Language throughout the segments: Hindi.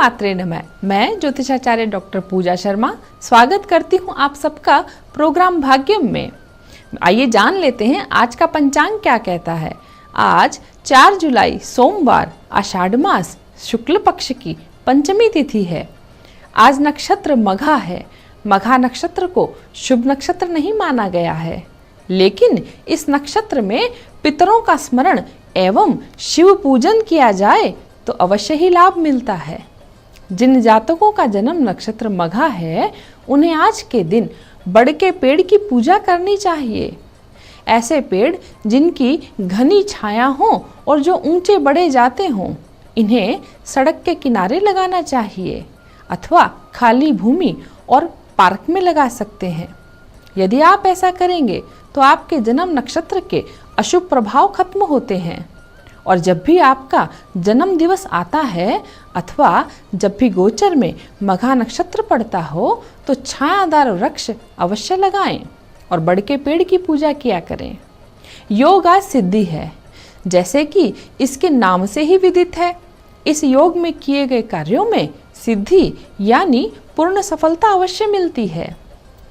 मात्रे नमः। मैं ज्योतिषाचार्य डॉक्टर पूजा शर्मा स्वागत करती हूँ आप सबका प्रोग्राम भाग्यम में। आइए जान लेते हैं आज का पंचांग क्या कहता है। आज 4 जुलाई सोमवार आषाढ़ मास शुक्ल पक्ष की पंचमी तिथि है। आज नक्षत्र मघा है। मघा नक्षत्र को शुभ नक्षत्र नहीं माना गया है, लेकिन इस नक्षत्र में पितरों का स्मरण एवं शिव पूजन किया जाए तो अवश्य ही लाभ मिलता है। जिन जातकों का जन्म नक्षत्र मघा है उन्हें आज के दिन बड़ के पेड़ की पूजा करनी चाहिए। ऐसे पेड़ जिनकी घनी छाया हो और जो ऊंचे बड़े जाते हों, इन्हें सड़क के किनारे लगाना चाहिए अथवा खाली भूमि और पार्क में लगा सकते हैं। यदि आप ऐसा करेंगे तो आपके जन्म नक्षत्र के अशुभ प्रभाव खत्म होते हैं। और जब भी आपका जन्म दिवस आता है अथवा जब भी गोचर में मघा नक्षत्र पड़ता हो तो छायादार वृक्ष अवश्य लगाएं और बड़ के पेड़ की पूजा किया करें। योग आज सिद्धि है, जैसे कि इसके नाम से ही विदित है। इस योग में किए गए कार्यों में सिद्धि यानी पूर्ण सफलता अवश्य मिलती है।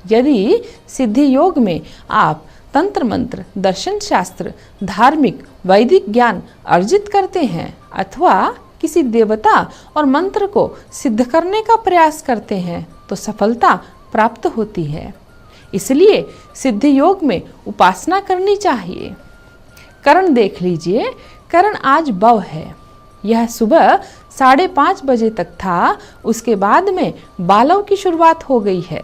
यदि सिद्धि योग में आप तंत्र मंत्र, दर्शन शास्त्र, धार्मिक वैदिक ज्ञान अर्जित करते हैं अथवा किसी देवता और मंत्र को सिद्ध करने का प्रयास करते हैं तो सफलता प्राप्त होती है। इसलिए सिद्धि योग में उपासना करनी चाहिए। करण देख लीजिए। करण आज बव है। यह सुबह 5:30 बजे तक था, उसके बाद में बालव की शुरुआत हो गई है।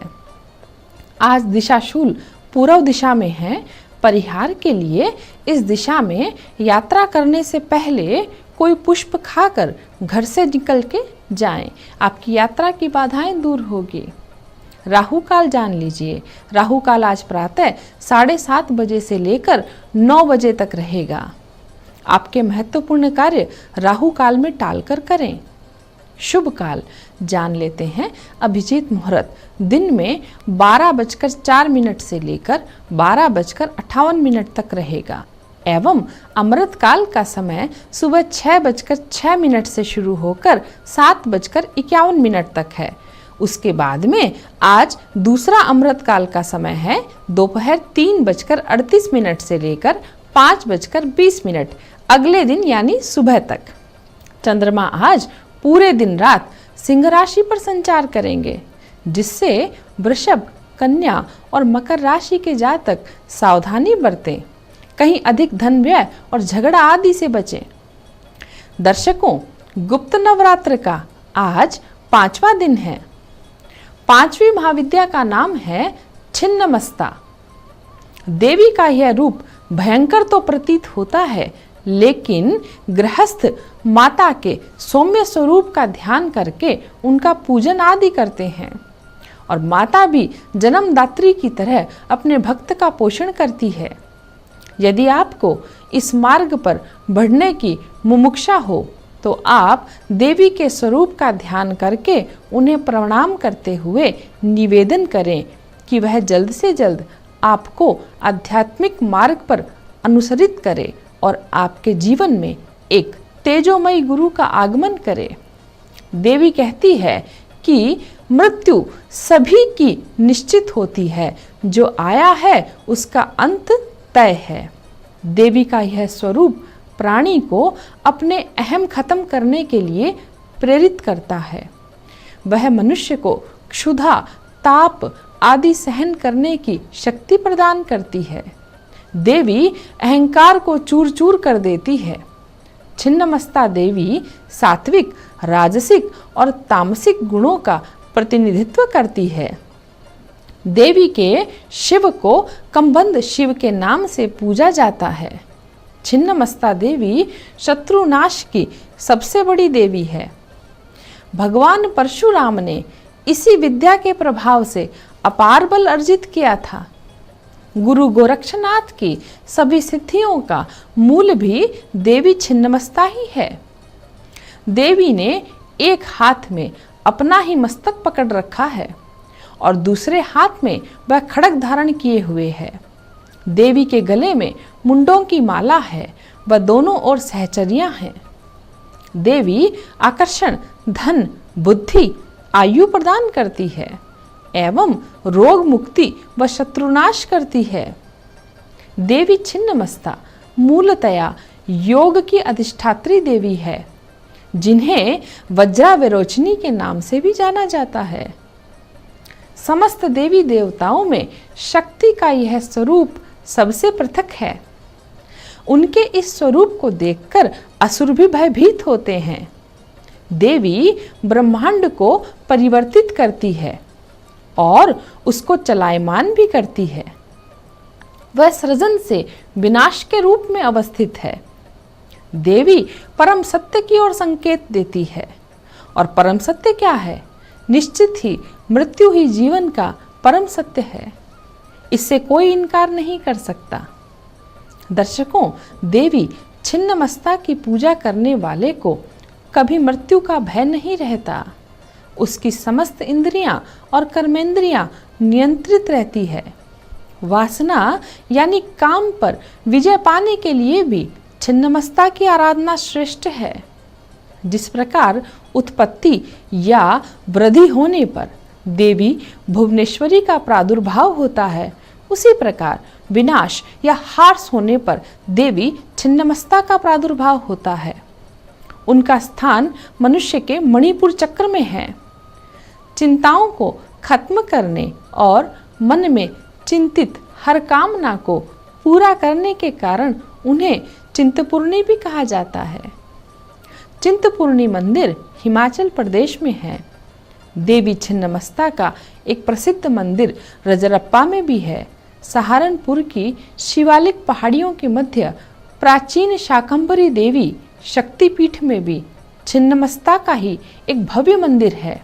आज दिशाशूल पूर्व दिशा में है। परिहार के लिए इस दिशा में यात्रा करने से पहले कोई पुष्प खाकर घर से निकल के जाएं। आपकी यात्रा की बाधाएं दूर होगी। राहु काल जान लीजिए। राहु काल आज प्रातः 7:30 बजे से लेकर 9 बजे तक रहेगा। आपके महत्वपूर्ण कार्य राहु काल में टालकर करें। शुभ काल जान लेते हैं। अभिजीत मुहूर्त दिन में 12:04 से लेकर 12:58 तक रहेगा एवं अमृत काल का समय सुबह 6:06 से शुरू होकर 7:51 तक है। उसके बाद में आज दूसरा अमृत काल का समय है दोपहर 3:38 से लेकर 5:20 अगले दिन यानी सुबह तक। चंद्रमा आज पूरे दिन रात सिंह राशि पर संचार करेंगे, जिससे वृषभ, कन्या और मकर राशि के जातक सावधानी बरतें, कहीं अधिक धन व्यय और झगड़ा आदि से बचें। दर्शकों, गुप्त नवरात्र का आज 5वां दिन है। 5वीं महाविद्या का नाम है छिन्नमस्ता। देवी का यह रूप भयंकर तो प्रतीत होता है, लेकिन गृहस्थ माता के सौम्य स्वरूप का ध्यान करके उनका पूजन आदि करते हैं। और माता भी जन्मदात्री की तरह अपने भक्त का पोषण करती है। यदि आपको इस मार्ग पर बढ़ने की मुमुक्षा हो तो आप देवी के स्वरूप का ध्यान करके उन्हें प्रणाम करते हुए निवेदन करें कि वह जल्द से जल्द आपको आध्यात्मिक मार्ग पर अनुसरित करे और आपके जीवन में एक तेजोमयी गुरु का आगमन करे। देवी कहती है कि मृत्यु सभी की निश्चित होती है, जो आया है उसका अंत तय है। देवी का यह स्वरूप प्राणी को अपने अहम खत्म करने के लिए प्रेरित करता है। वह मनुष्य को क्षुधा, ताप आदि सहन करने की शक्ति प्रदान करती है। देवी अहंकार को चूर चूर कर देती है। छिन्नमस्ता देवी सात्विक, राजसिक और तामसिक गुणों का प्रतिनिधित्व करती है। देवी के शिव को कमबंध शिव के नाम से पूजा जाता है। छिन्नमस्ता देवी शत्रुनाश की सबसे बड़ी देवी है। भगवान परशुराम ने इसी विद्या के प्रभाव से अपार बल अर्जित किया था। गुरु गोरक्षनाथ की सभी सिद्धियों का मूल भी देवी छिन्नमस्ता ही है। देवी ने एक हाथ में अपना ही मस्तक पकड़ रखा है और दूसरे हाथ में वह खड्ग धारण किए हुए है। देवी के गले में मुंडों की माला है, वह दोनों ओर सहचरियां हैं। देवी आकर्षण, धन, बुद्धि, आयु प्रदान करती है एवं रोग मुक्ति व शत्रुनाश करती है। देवी छिन्नमस्ता मूलतया योग की अधिष्ठात्री देवी है, जिन्हें वज्राविरोचनी के नाम से भी जाना जाता है। समस्त देवी देवताओं में शक्ति का यह स्वरूप सबसे पृथक है। उनके इस स्वरूप को देखकर असुर भी भयभीत होते हैं। देवी ब्रह्मांड को परिवर्तित करती है और उसको चलायमान भी करती है। वह सृजन से विनाश के रूप में अवस्थित है। देवी परम सत्य की ओर संकेत देती है, और परम सत्य क्या है? निश्चित ही मृत्यु ही जीवन का परम सत्य है। इससे कोई इनकार नहीं कर सकता। दर्शकों, देवी छिन्नमस्ता की पूजा करने वाले को कभी मृत्यु का भय नहीं रहता। उसकी समस्त इंद्रियां और कर्मेंद्रियां नियंत्रित रहती है। वासना यानी काम पर विजय पाने के लिए भी छिन्नमस्ता की आराधना श्रेष्ठ है। जिस प्रकार उत्पत्ति या वृद्धि होने पर देवी भुवनेश्वरी का प्रादुर्भाव होता है, उसी प्रकार विनाश या हार्स होने पर देवी छिन्नमस्ता का प्रादुर्भाव होता है। उनका स्थान मनुष्य के मणिपुर चक्र में है। चिंताओं को खत्म करने और मन में चिंतित हर कामना को पूरा करने के कारण उन्हें चिंतपूर्णी भी कहा जाता है। चिंतपूर्णी मंदिर हिमाचल प्रदेश में है। देवी छिन्नमस्ता का एक प्रसिद्ध मंदिर रजरप्पा में भी है। सहारनपुर की शिवालिक पहाड़ियों के मध्य प्राचीन शाकंभरी देवी शक्तिपीठ में भी छिन्नमस्ता का ही एक भव्य मंदिर है।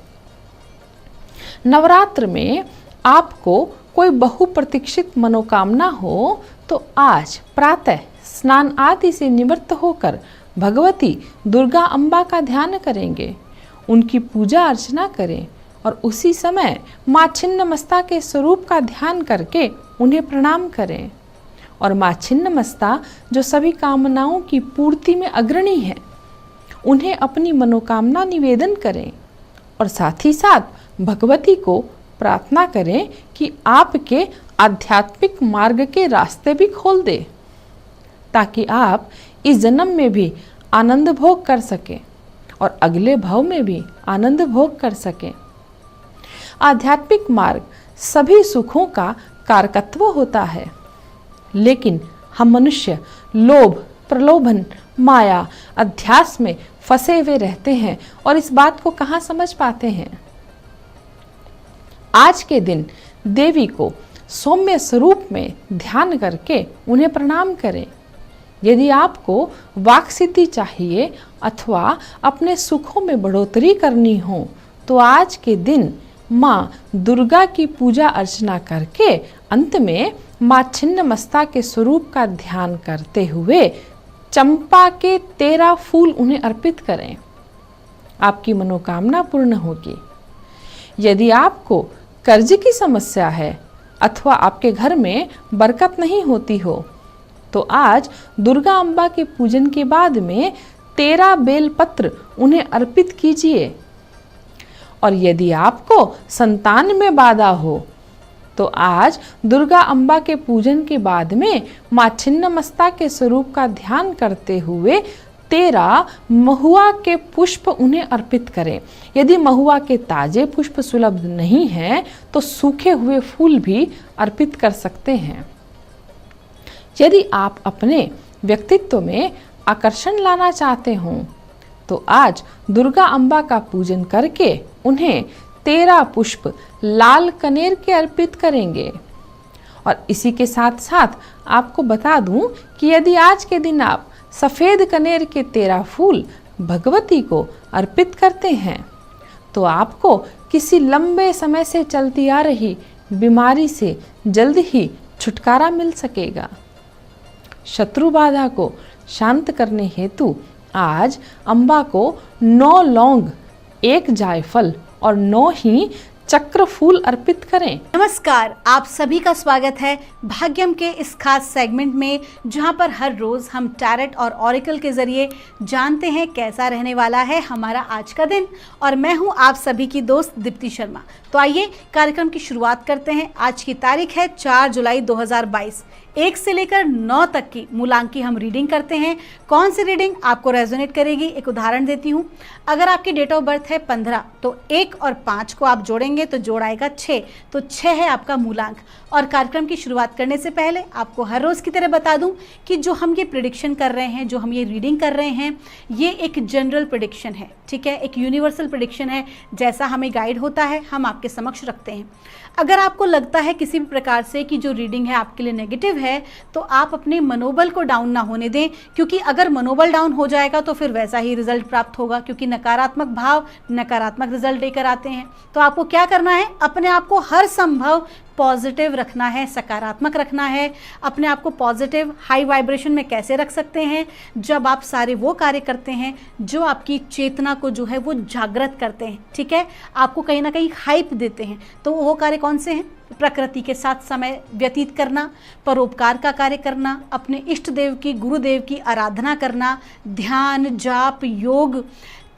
नवरात्र में आपको कोई बहुप्रतीक्षित मनोकामना हो तो आज प्रातः स्नान आदि से निवृत्त होकर भगवती दुर्गा अम्बा का ध्यान करेंगे, उनकी पूजा अर्चना करें और उसी समय माँ छिन्नमस्ता के स्वरूप का ध्यान करके उन्हें प्रणाम करें। और माँ छिन्नमस्ता जो सभी कामनाओं की पूर्ति में अग्रणी है, उन्हें अपनी मनोकामना निवेदन करें और साथ ही साथ भगवती को प्रार्थना करें कि आपके आध्यात्मिक मार्ग के रास्ते भी खोल दे, ताकि आप इस जन्म में भी आनंद भोग कर सकें और अगले भव में भी आनंद भोग कर सकें। आध्यात्मिक मार्ग सभी सुखों का कारकत्व होता है, लेकिन हम मनुष्य लोभ, प्रलोभन, माया, अध्यास में फंसे हुए रहते हैं और इस बात को कहाँ समझ पाते हैं। आज के दिन देवी को सौम्य स्वरूप में ध्यान करके उन्हें प्रणाम करें। यदि आपको वाक सिद्धि चाहिए अथवा अपने सुखों में बढ़ोतरी करनी हो तो आज के दिन माँ दुर्गा की पूजा अर्चना करके अंत में माँ छिन्नमस्ता के स्वरूप का ध्यान करते हुए चंपा के 13 फूल उन्हें अर्पित करें। आपकी मनोकामना पूर्ण होगी। यदि आपको कर्ज की समस्या है अथवा आपके घर में बरकत नहीं होती हो तो आज दुर्गा अम्बा के पूजन के बाद में 13 बेलपत्र उन्हें अर्पित कीजिए। और यदि आपको संतान में बाधा हो तो आज दुर्गा अम्बा के पूजन के बाद में माँ छिन्नमस्ता के स्वरूप का ध्यान करते हुए 13 महुआ के पुष्प उन्हें अर्पित करें। यदि महुआ के ताजे पुष्प सुलभ नहीं हैं तो सूखे हुए फूल भी अर्पित कर सकते हैं। यदि आप अपने व्यक्तित्व में आकर्षण लाना चाहते हो तो आज दुर्गा अम्बा का पूजन करके उन्हें 13 पुष्प लाल कनेर के अर्पित करेंगे। और इसी के साथ साथ आपको बता दूं कि यदि आज के दिन आप सफ़ेद कनेर के 13 फूल भगवती को अर्पित करते हैं तो आपको किसी लंबे समय से चलती आ रही बीमारी से जल्द ही छुटकारा मिल सकेगा। शत्रु बाधा को शांत करने हेतु आज अम्बा को 9 लौंग, 1 जायफल और 9 ही चक्र पवित्र फूल अर्पित करें। नमस्कार, आप सभी का स्वागत है भाग्यम के इस खास सेगमेंट में, जहां पर हर रोज हम टैरेट और ऑरिकल के जरिए जानते हैं कैसा रहने वाला है हमारा आज का दिन। और मैं हूं आप सभी की दोस्त दीप्ति शर्मा। तो आइए कार्यक्रम की शुरुआत करते हैं। आज की तारीख है 4 जुलाई 2022। 1 से लेकर 9 तक की मूलांक की हम रीडिंग करते हैं। कौन सी रीडिंग आपको रेजोनेट करेगी, एक उदाहरण देती हूँ। अगर आपकी डेट ऑफ बर्थ है 15, तो 1 और 5 को आप जोड़ेंगे तो जोड़ आएगा 6, तो 6 है आपका मूलांक। और कार्यक्रम की शुरुआत करने से पहले आपको हर रोज़ की तरह बता दूं कि जो हम ये प्रिडिक्शन कर रहे हैं, जो हम ये रीडिंग कर रहे हैं, ये एक जनरल प्रिडिक्शन है, ठीक है, एक यूनिवर्सल प्रिडिक्शन है। जैसा हमें गाइड होता है हम आपके समक्ष रखते हैं। अगर आपको लगता है किसी भी प्रकार से कि जो रीडिंग है आपके लिए नेगेटिव है, तो आप अपने मनोबल को डाउन ना होने दें, क्योंकि अगर मनोबल डाउन हो जाएगा तो फिर वैसा ही रिजल्ट प्राप्त होगा, क्योंकि नकारात्मक भाव नकारात्मक रिजल्ट लेकर आते हैं। तो आपको क्या करना है, अपने आप को हर संभव पॉजिटिव रखना है, सकारात्मक रखना है। अपने आप को पॉजिटिव हाई वाइब्रेशन में कैसे रख सकते हैं, जब आप सारे वो कार्य करते हैं जो आपकी चेतना को जो है वो जागृत करते हैं, ठीक है, आपको कहीं ना कहीं हाइप देते हैं। तो वो कार्य कौन से हैं? प्रकृति के साथ समय व्यतीत करना, परोपकार का कार्य करना, अपने इष्ट देव की, गुरुदेव की आराधना करना, ध्यान, जाप, योग,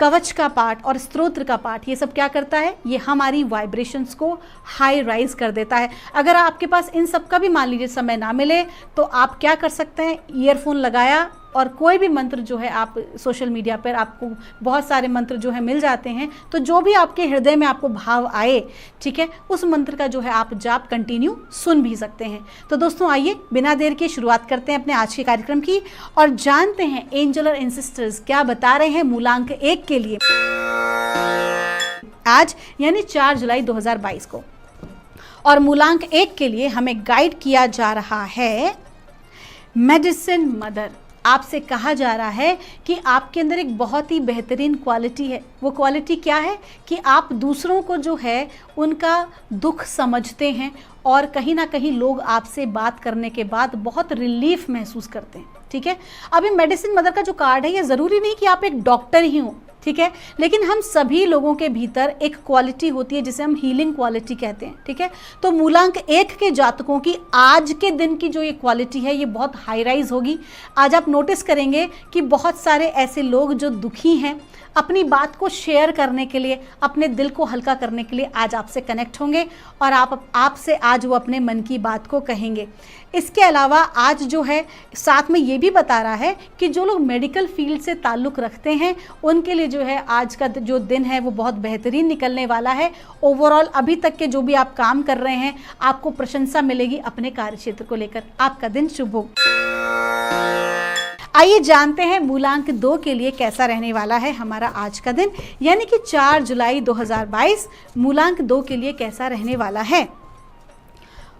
कवच का पाठ और स्तोत्र का पाठ, ये सब क्या करता है, ये हमारी वाइब्रेशंस को हाई राइज कर देता है। अगर आपके पास इन सब का भी मान लीजिए समय ना मिले, तो आप क्या कर सकते हैं, ईयरफोन लगाया और कोई भी मंत्र जो है, आप सोशल मीडिया पर आपको बहुत सारे मंत्र जो है मिल जाते हैं, तो जो भी आपके हृदय में आपको भाव आए, ठीक है, उस मंत्र का जो है आप जाप कंटिन्यू सुन भी सकते हैं। तो दोस्तों आइए बिना देर के शुरुआत करते हैं अपने आज के कार्यक्रम की और जानते हैं एंजल और एंसेस्टर्स क्या बता रहे हैं मूलांक 1 के लिए आज, यानी 4 जुलाई 2022 को। और मूलांक 1 के लिए हमें गाइड किया जा रहा है मेडिसिन मदर। आपसे कहा जा रहा है कि आपके अंदर एक बहुत ही बेहतरीन क्वालिटी है। वो क्वालिटी क्या है कि आप दूसरों को जो है उनका दुख समझते हैं, और कहीं ना कहीं लोग आपसे बात करने के बाद बहुत रिलीफ महसूस करते हैं, ठीक है। अभी मेडिसिन मदर का जो कार्ड है, ये ज़रूरी नहीं कि आप एक डॉक्टर ही हो, ठीक है, लेकिन हम सभी लोगों के भीतर एक क्वालिटी होती है जिसे हम हीलिंग क्वालिटी कहते हैं, ठीक है। तो मूलांक 1 के जातकों की आज के दिन की जो ये क्वालिटी है, ये बहुत हाई राइज होगी। आज आप नोटिस करेंगे कि बहुत सारे ऐसे लोग जो दुखी हैं, अपनी बात को शेयर करने के लिए, अपने दिल को हल्का करने के लिए आज आपसे कनेक्ट होंगे और आपसे आज वो अपने मन की बात को कहेंगे। इसके अलावा आज जो है साथ में ये भी बता रहा है कि जो लोग मेडिकल फील्ड से ताल्लुक़ रखते हैं, उनके लिए जो है आज का जो दिन है वो बहुत बेहतरीन निकलने वाला है। ओवरऑल अभी तक के जो भी आप काम कर रहे हैं, आपको प्रशंसा मिलेगी अपने कार्यक्षेत्र को लेकर। आपका दिन शुभ हो। आइए जानते हैं मूलांक 2 के लिए कैसा रहने वाला है हमारा आज का दिन, यानी कि 4 जुलाई 2022 मूलांक 2 के लिए कैसा रहने वाला है।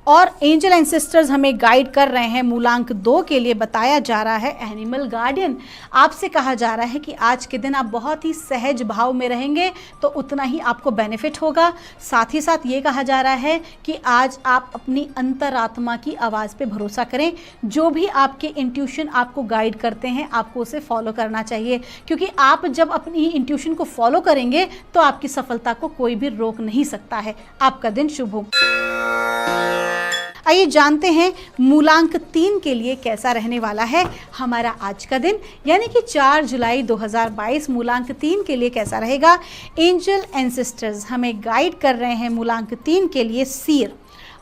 और एंजल एंसेस्टर्स हमें गाइड कर रहे हैं मूलांक 2 के लिए। बताया जा रहा है एनिमल गार्डियन, आपसे कहा जा रहा है कि आज के दिन आप बहुत ही सहज भाव में रहेंगे तो उतना ही आपको बेनिफिट होगा। साथ ही साथ ये कहा जा रहा है कि आज आप अपनी अंतरात्मा की आवाज़ पे भरोसा करें। जो भी आपके इंट्यूशन आपको गाइड करते हैं, आपको उसे फॉलो करना चाहिए, क्योंकि आप जब अपनी इंट्यूशन को फॉलो करेंगे तो आपकी सफलता को कोई भी रोक नहीं सकता है। आपका दिन शुभ हो। आइए जानते हैं मूलांक 3 के लिए कैसा रहने वाला है हमारा आज का दिन, यानी कि 4 जुलाई 2022 मूलांक 3 के लिए कैसा रहेगा। एंजल एंसेस्टर्स हमें गाइड कर रहे हैं मूलांक 3 के लिए सीर।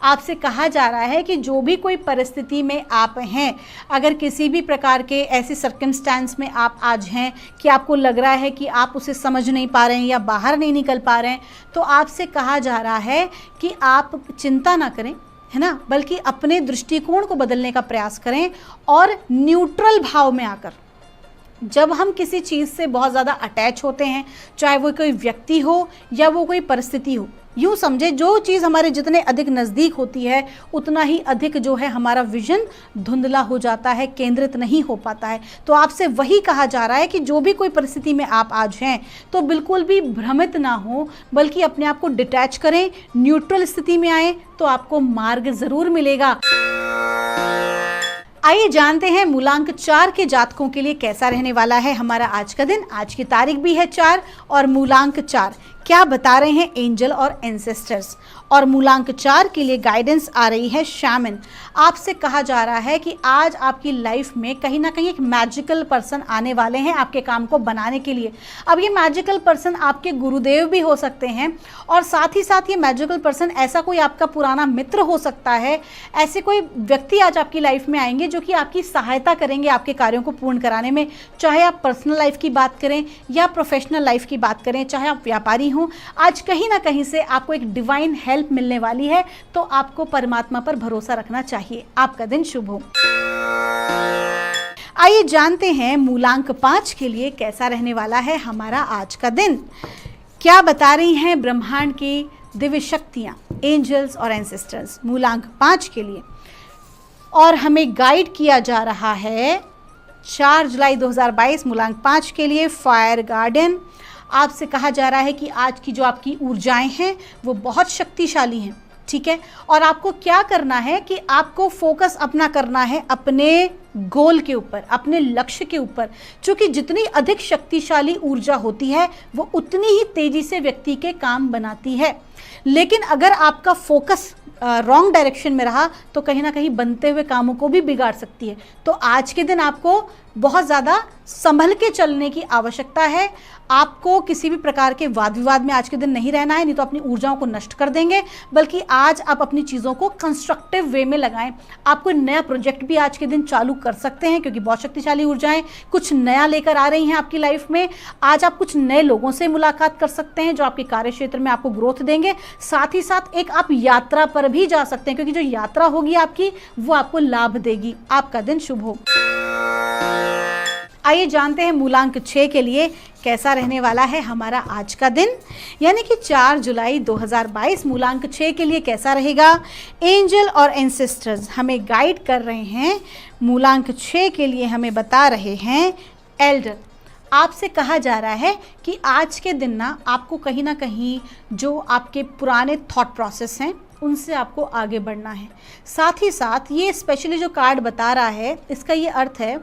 आपसे कहा जा रहा है कि जो भी कोई परिस्थिति में आप हैं, अगर किसी भी प्रकार के ऐसे सर्कमस्टेंस में आप आज हैं कि आपको लग रहा है कि आप उसे समझ नहीं पा रहे हैं या बाहर नहीं निकल पा रहे हैं, तो आपसे कहा जा रहा है कि आप चिंता ना करें, है ना, बल्कि अपने दृष्टिकोण को बदलने का प्रयास करें और न्यूट्रल भाव में आकर, जब हम किसी चीज़ से बहुत ज़्यादा अटैच होते हैं, चाहे वो कोई व्यक्ति हो या वो कोई परिस्थिति हो, यूँ समझे जो चीज़ हमारे जितने अधिक नज़दीक होती है उतना ही अधिक जो है हमारा विजन धुंधला हो जाता है, केंद्रित नहीं हो पाता है। तो आपसे वही कहा जा रहा है कि जो भी कोई परिस्थिति में आप आज हैं तो बिल्कुल भी भ्रमित ना हो, बल्कि अपने आप को डिटैच करें, न्यूट्रल स्थिति में आए तो आपको मार्ग ज़रूर मिलेगा। आइए जानते हैं मूलांक 4 के जातकों के लिए कैसा रहने वाला है हमारा आज का दिन। आज की तारीख भी है 4 और मूलांक 4। क्या बता रहे हैं एंजल और एंसेस्टर्स। और मूलांक 4 के लिए गाइडेंस आ रही है शैमन। आपसे कहा जा रहा है कि आज आपकी लाइफ में कहीं ना कहीं एक मैजिकल पर्सन आने वाले हैं आपके काम को बनाने के लिए। अब ये मैजिकल पर्सन आपके गुरुदेव भी हो सकते हैं, और साथ ही साथ ये मैजिकल पर्सन ऐसा कोई आपका पुराना मित्र हो सकता है। ऐसे कोई व्यक्ति आज आपकी लाइफ में आएंगे जो कि आपकी सहायता करेंगे आपके कार्यों को पूर्ण कराने में। चाहे आप पर्सनल लाइफ की बात करें या प्रोफेशनल लाइफ की बात करें, चाहे आप व्यापारी हों, आज कहीं ना कहीं से आपको एक डिवाइन हेल्प मिलने वाली है। तो आपको परमात्मा पर भरोसा रखना चाहिए। आपका दिन शुभ हो। आइए जानते हैं मूलांक 5 के लिए कैसा रहने वाला है हमारा आज का दिन। क्या बता रही हैं ब्रह्मांड की दिव्य शक्तियां, एंजल्स और एंसेस्टर्स मूलांक 5 के लिए। और हमें गाइड किया जा रहा है 4 जुलाई 2022 मूलांक 5 के लिए फायर गार्डन। आपसे कहा जा रहा है कि आज की जो आपकी ऊर्जाएं हैं वो बहुत शक्तिशाली हैं, ठीक है। और आपको क्या करना है कि आपको फोकस अपना करना है अपने गोल के ऊपर, अपने लक्ष्य के ऊपर। क्योंकि जितनी अधिक शक्तिशाली ऊर्जा होती है वो उतनी ही तेजी से व्यक्ति के काम बनाती है। लेकिन अगर आपका फोकस रॉन्ग डायरेक्शन में रहा तो कहीं ना कहीं बनते हुए कामों को भी बिगाड़ सकती है। तो आज के दिन आपको बहुत ज़्यादा संभल के चलने की आवश्यकता है। आपको किसी भी प्रकार के वाद विवाद में आज के दिन नहीं रहना है, नहीं तो अपनी ऊर्जाओं को नष्ट कर देंगे। बल्कि आज आप अपनी चीज़ों को कंस्ट्रक्टिव वे में लगाएं। आप कोई नया प्रोजेक्ट भी आज के दिन चालू कर सकते हैं, क्योंकि बहुत शक्तिशाली ऊर्जाएं कुछ नया लेकर आ रही हैं आपकी लाइफ में। आज आप कुछ नए लोगों से मुलाकात कर सकते हैं जो आपके कार्य क्षेत्र में आपको ग्रोथ देंगे। साथ ही साथ एक आप यात्रा पर भी जा सकते हैं, क्योंकि जो यात्रा होगी आपकी वो आपको लाभ देगी। आपका दिन शुभ हो। आइए जानते हैं मूलांक 6 के लिए कैसा रहने वाला है हमारा आज का दिन, यानी कि 4 जुलाई 2022 मूलांक 6 के लिए कैसा रहेगा। एंजल और एंसेस्टर्स हमें गाइड कर रहे हैं। मूलांक 6 के लिए हमें बता रहे हैं एल्डर। आपसे कहा जा रहा है कि आज के दिन ना आपको कहीं ना कहीं जो आपके पुराने थॉट प्रोसेस हैं उनसे आपको आगे बढ़ना है। साथ ही साथ ये स्पेशली जो कार्ड बता रहा है इसका ये अर्थ है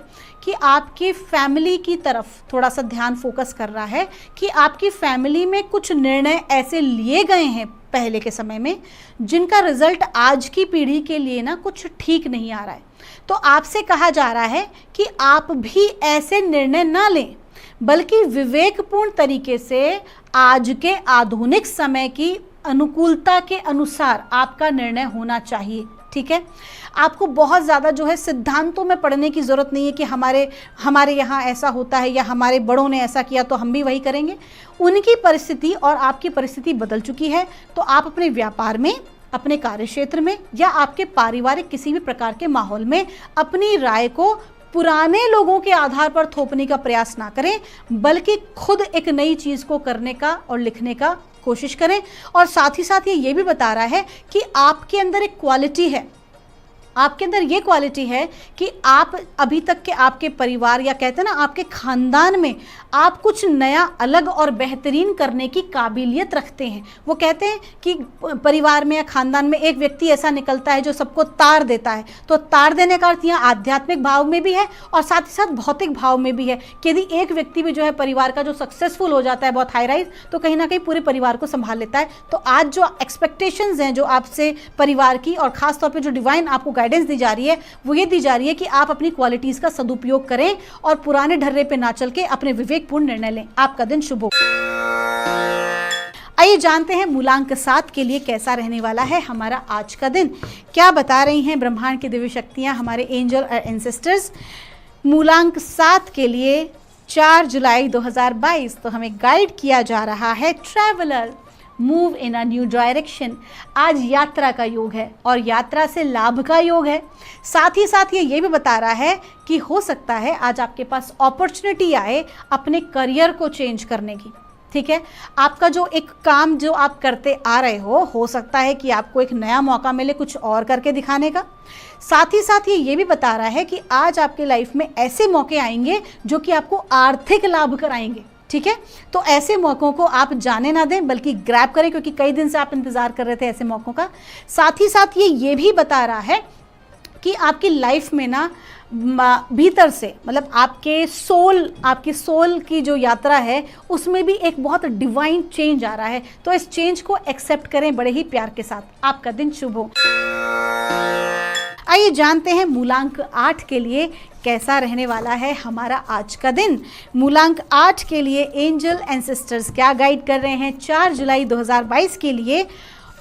कि आपकी फैमिली की तरफ थोड़ा सा ध्यान फोकस कर रहा है कि आपकी फैमिली में कुछ निर्णय ऐसे लिए गए हैं पहले के समय में जिनका रिजल्ट आज की पीढ़ी के लिए ना कुछ ठीक नहीं आ रहा है। तो आपसे कहा जा रहा है कि आप भी ऐसे निर्णय ना लें, बल्कि विवेकपूर्ण तरीके से आज के आधुनिक समय की अनुकूलता के अनुसार आपका निर्णय होना चाहिए, ठीक है। आपको बहुत ज़्यादा जो है सिद्धांतों में पढ़ने की ज़रूरत नहीं है कि हमारे यहाँ ऐसा होता है या हमारे बड़ों ने ऐसा किया तो हम भी वही करेंगे। उनकी परिस्थिति और आपकी परिस्थिति बदल चुकी है। तो आप अपने व्यापार में, अपने कार्य क्षेत्र में या आपके पारिवारिक किसी भी प्रकार के माहौल में अपनी राय को पुराने लोगों के आधार पर थोपने का प्रयास ना करें, बल्कि खुद एक नई चीज़ को करने का और लिखने का कोशिश करें। और साथ ही साथ ये भी बता रहा है कि आपके अंदर एक क्वालिटी है, आपके अंदर ये क्वालिटी है कि आप अभी तक के आपके परिवार या कहते हैं ना आपके खानदान में आप कुछ नया अलग और बेहतरीन करने की काबिलियत रखते हैं। वो कहते हैं कि परिवार में या खानदान में एक व्यक्ति ऐसा निकलता है जो सबको तार देता है। तो तार देने का अर्थ यहाँ आध्यात्मिक भाव में भी है और साथ ही साथ भौतिक भाव में भी है कि यदि एक व्यक्ति भी जो है परिवार का जो सक्सेसफुल हो जाता है बहुत हाई राइज, तो कहीं ना कहीं पूरे परिवार को संभाल लेता है। तो आज जो एक्सपेक्टेशंस हैं जो आपसे परिवार की और खासतौर पर जो डिवाइन आपको गाइडेंस दी जा रही है वो ये दी जा रही है कि आप अपनी क्वालिटीज का सदुपयोग करें और पुराने ढर्रे पे ना चल के अपने विवेकपूर्ण निर्णय लें। आपका दिन शुभ हो। आइए जानते हैं मूलांक 7 के लिए कैसा रहने वाला है हमारा आज का दिन। क्या बता रही हैं ब्रह्मांड की दिव्य शक्तियां, हमारे एंजल और एंसेस्टर्स। मूलांक 7 के लिए 4 जुलाई 2022 तो हमें गाइड किया जा रहा है traveller, move in a new direction. आज यात्रा का योग है और यात्रा से लाभ का योग है। साथ ही साथ ये भी बता रहा है कि हो सकता है आज आपके पास अपॉर्चुनिटी आए अपने करियर को चेंज करने की, ठीक है। आपका जो एक काम जो आप करते आ रहे हो सकता है कि आपको एक नया मौका मिले कुछ और करके दिखाने का। साथ ही साथ ये भी बता रहा है कि आज आपके लाइफ में ऐसे मौके आएंगे जो कि आपको आर्थिक लाभ कराएंगे, ठीक है। तो ऐसे मौक़ों को आप जाने ना दें बल्कि ग्रैब करें, क्योंकि कई दिन से आप इंतज़ार कर रहे थे ऐसे मौक़ों का। साथ ही साथ ये भी बता रहा है कि आपकी लाइफ में ना भीतर से, मतलब आपकी सोल की जो यात्रा है उसमें भी एक बहुत डिवाइन चेंज आ रहा है। तो इस चेंज को एक्सेप्ट करें बड़े ही प्यार के साथ। आपका दिन शुभ हो। आइए जानते हैं मूलांक 8 के लिए कैसा रहने वाला है हमारा आज का दिन। मूलांक 8 के लिए एंजल एंसेस्टर्स क्या गाइड कर रहे हैं 4 जुलाई 2022 के लिए,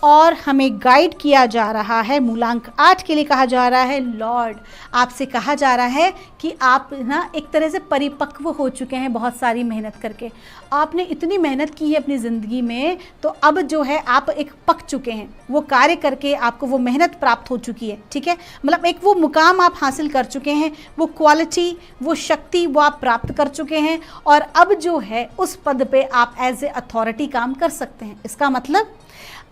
और हमें गाइड किया जा रहा है मूलांक 8 के लिए कहा जा रहा है लॉर्ड। आपसे कहा जा रहा है कि आप ना एक तरह से परिपक्व हो चुके हैं बहुत सारी मेहनत करके। आपने इतनी मेहनत की है अपनी ज़िंदगी में, तो अब जो है आप एक पक चुके हैं, वो कार्य करके आपको वो मेहनत प्राप्त हो चुकी है। ठीक है, मतलब एक वो मुकाम आप हासिल कर चुके हैं, वो क्वालिटी, वो शक्ति वो आप प्राप्त कर चुके हैं, और अब जो है उस पद पे आप एज ए अथॉरिटी काम कर सकते हैं। इसका मतलब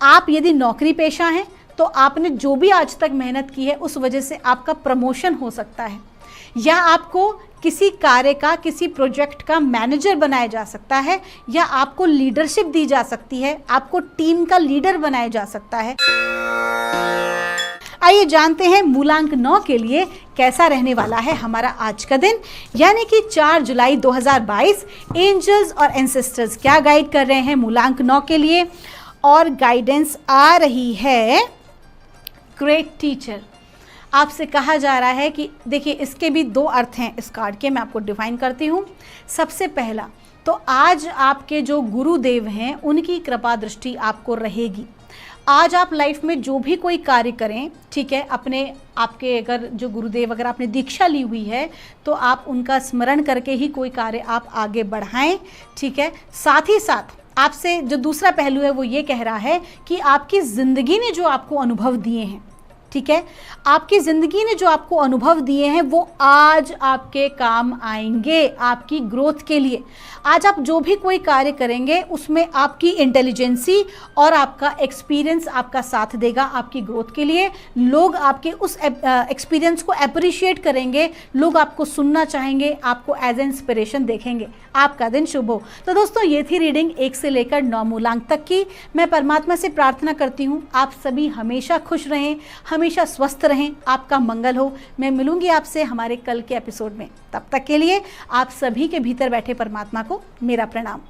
आप यदि नौकरी पेशा हैं तो आपने जो भी आज तक मेहनत की है उस वजह से आपका प्रमोशन हो सकता है, या आपको किसी कार्य का, किसी प्रोजेक्ट का मैनेजर बनाया जा सकता है, या आपको लीडरशिप दी जा सकती है, आपको टीम का लीडर बनाया जा सकता है। आइए जानते हैं मूलांक 9 के लिए कैसा रहने वाला है हमारा आज का दिन, यानी कि 4 जुलाई 2022। एंजल्स और एंसेस्टर्स क्या गाइड कर रहे हैं मूलांक 9 के लिए, और गाइडेंस आ रही है ग्रेट टीचर। आपसे कहा जा रहा है कि देखिए, इसके भी 2 अर्थ हैं इस कार्ड के, मैं आपको डिफाइन करती हूँ। सबसे पहला तो आज आपके जो गुरुदेव हैं उनकी कृपा दृष्टि आपको रहेगी। आज आप लाइफ में जो भी कोई कार्य करें, ठीक है, आपके अगर जो गुरुदेव, अगर आपने दीक्षा ली हुई है तो आप उनका स्मरण करके ही कोई कार्य आप आगे बढ़ाएं। ठीक है, साथ ही साथ आपसे जो दूसरा पहलू है वो ये कह रहा है कि आपकी ज़िंदगी ने जो आपको अनुभव दिए हैं, ठीक है, आपकी ज़िंदगी ने जो आपको अनुभव दिए हैं वो आज आपके काम आएंगे आपकी ग्रोथ के लिए। आज आप जो भी कोई कार्य करेंगे उसमें आपकी इंटेलिजेंसी और आपका एक्सपीरियंस आपका साथ देगा आपकी ग्रोथ के लिए। लोग आपके उस एक्सपीरियंस को अप्रिशिएट करेंगे, लोग आपको सुनना चाहेंगे, आपको एज ए इंस्पिरेशन देखेंगे। आपका दिन शुभ हो। तो दोस्तों, ये थी रीडिंग 1 से लेकर 9 मूलांक तक की। मैं परमात्मा से प्रार्थना करती हूँ आप सभी हमेशा खुश रहें, हमेशा स्वस्थ रहें, आपका मंगल हो। मैं मिलूंगी आपसे हमारे कल के एपिसोड में। तब तक के लिए आप सभी के भीतर बैठे परमात्मा को मेरा प्रणाम।